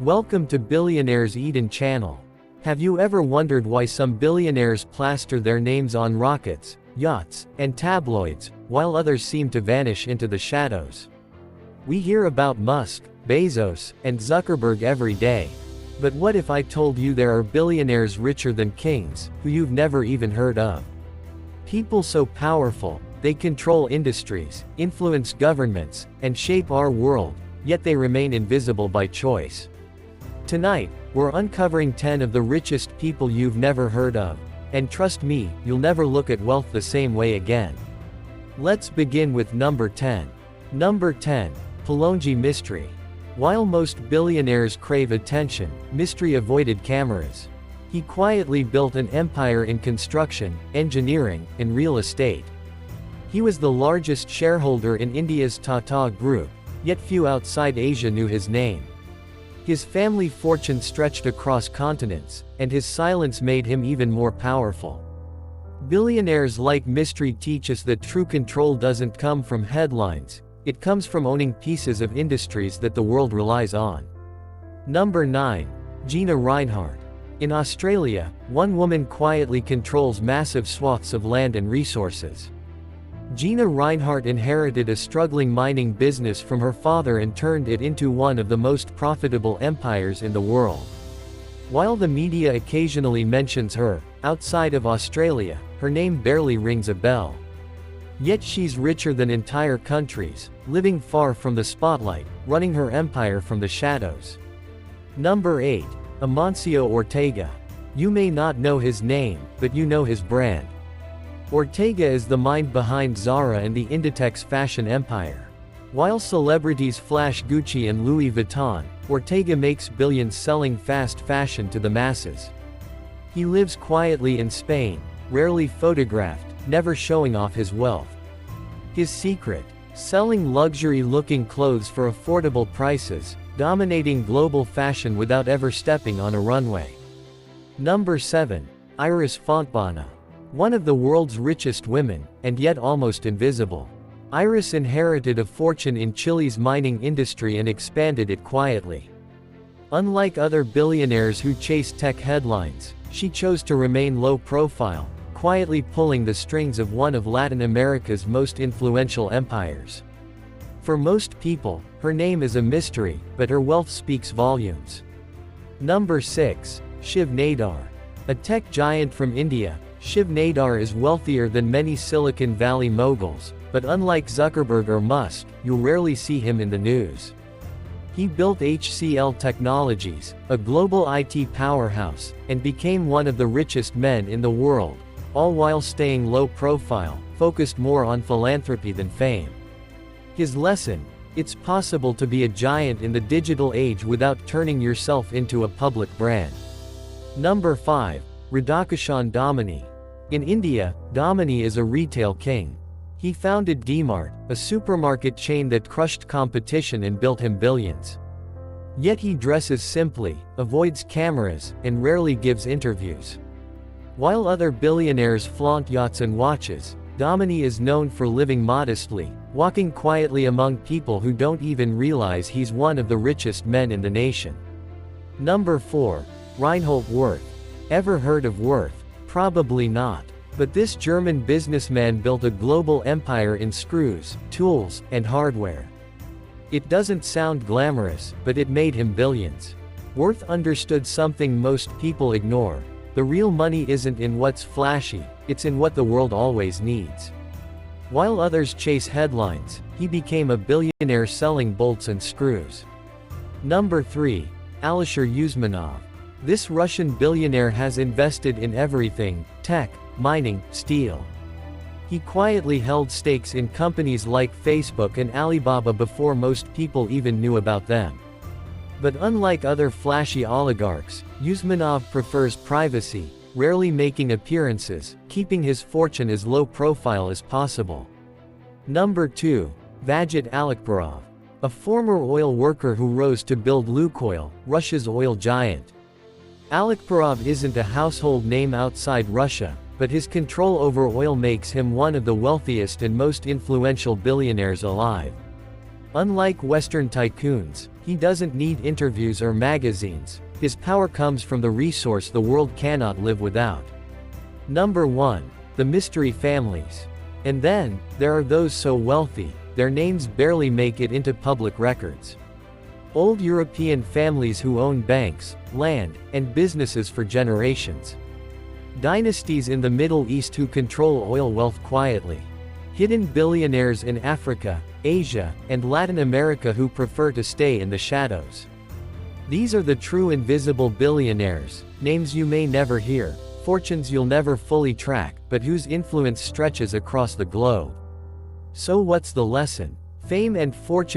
Welcome to Billionaires Eden channel. Have you ever wondered why some billionaires plaster their names on rockets, yachts, and tabloids, while others seem to vanish into the shadows? We hear about Musk, Bezos, and Zuckerberg every day. But what if I told you there are billionaires richer than kings, who you've never even heard of? People so powerful, they control industries, influence governments, and shape our world, yet they remain invisible by choice. Tonight, we're uncovering 10 of the richest people you've never heard of. And trust me, you'll never look at wealth the same way again. Let's begin with number 10. Number 10. Polonji Mystery. While most billionaires crave attention, Mystery avoided cameras. He quietly built an empire in construction, engineering, and real estate. He was the largest shareholder in India's Tata Group, yet few outside Asia knew his name. His family fortune stretched across continents, and his silence made him even more powerful. Billionaires like Mystery teach us that true control doesn't come from headlines, it comes from owning pieces of industries that the world relies on. Number 9. Gina Rinehart. In Australia, one woman quietly controls massive swaths of land and resources. Gina Rinehart inherited a struggling mining business from her father and turned it into one of the most profitable empires in the world. While the media occasionally mentions her, outside of Australia, her name barely rings a bell. Yet she's richer than entire countries, living far from the spotlight, running her empire from the shadows. Number 8. Amancio Ortega. You may not know his name, but you know his brand. Ortega is the mind behind Zara and the Inditex fashion empire. While celebrities flash Gucci and Louis Vuitton, Ortega makes billions selling fast fashion to the masses. He lives quietly in Spain, rarely photographed, never showing off his wealth. His secret? Selling luxury-looking clothes for affordable prices, dominating global fashion without ever stepping on a runway. Number 7. Iris Fontbana. One of the world's richest women, and yet almost invisible. Iris inherited a fortune in Chile's mining industry and expanded it quietly. Unlike other billionaires who chase tech headlines, she chose to remain low profile, quietly pulling the strings of one of Latin America's most influential empires. For most people, her name is a mystery, but her wealth speaks volumes. Number 6. Shiv Nadar. A tech giant from India, Shiv Nadar is wealthier than many Silicon Valley moguls, but unlike Zuckerberg or Musk, you'll rarely see him in the news. He built HCL Technologies, a global IT powerhouse, and became one of the richest men in the world, all while staying low profile, focused more on philanthropy than fame. His lesson: it's possible to be a giant in the digital age without turning yourself into a public brand. Number 5. Radhakishan Damani. In India, Damani is a retail king. He founded D-Mart, a supermarket chain that crushed competition and built him billions. Yet he dresses simply, avoids cameras, and rarely gives interviews. While other billionaires flaunt yachts and watches, Damani is known for living modestly, walking quietly among people who don't even realize he's one of the richest men in the nation. Number 4. Reinhold Wirth. Ever heard of Wirth? Probably not. But this German businessman built a global empire in screws, tools, and hardware. It doesn't sound glamorous, but it made him billions. Wirth understood something most people ignore. The real money isn't in what's flashy, it's in what the world always needs. While others chase headlines, he became a billionaire selling bolts and screws. Number 3. Alisher Usmanov. This Russian billionaire has invested in everything: tech, mining, steel. He quietly held stakes in companies like Facebook and Alibaba before most people even knew about them. But unlike other flashy oligarchs, Usmanov prefers privacy, rarely making appearances, keeping his fortune as low profile as possible. Number 2. Vagit Alekperov. A former oil worker who rose to build Lukoil, Russia's oil giant. Alekperov isn't a household name outside Russia, but his control over oil makes him one of the wealthiest and most influential billionaires alive. Unlike Western tycoons, he doesn't need interviews or magazines. His power comes from the resource the world cannot live without. Number 1. The mystery families. And then, there are those so wealthy, their names barely make it into public records. Old European families who own banks, land, and businesses for generations. Dynasties in the Middle East who control oil wealth quietly. Hidden billionaires in Africa, Asia, and Latin America who prefer to stay in the shadows. These are the true invisible billionaires, names you may never hear, fortunes you'll never fully track, but whose influence stretches across the globe. So what's the lesson? Fame and fortune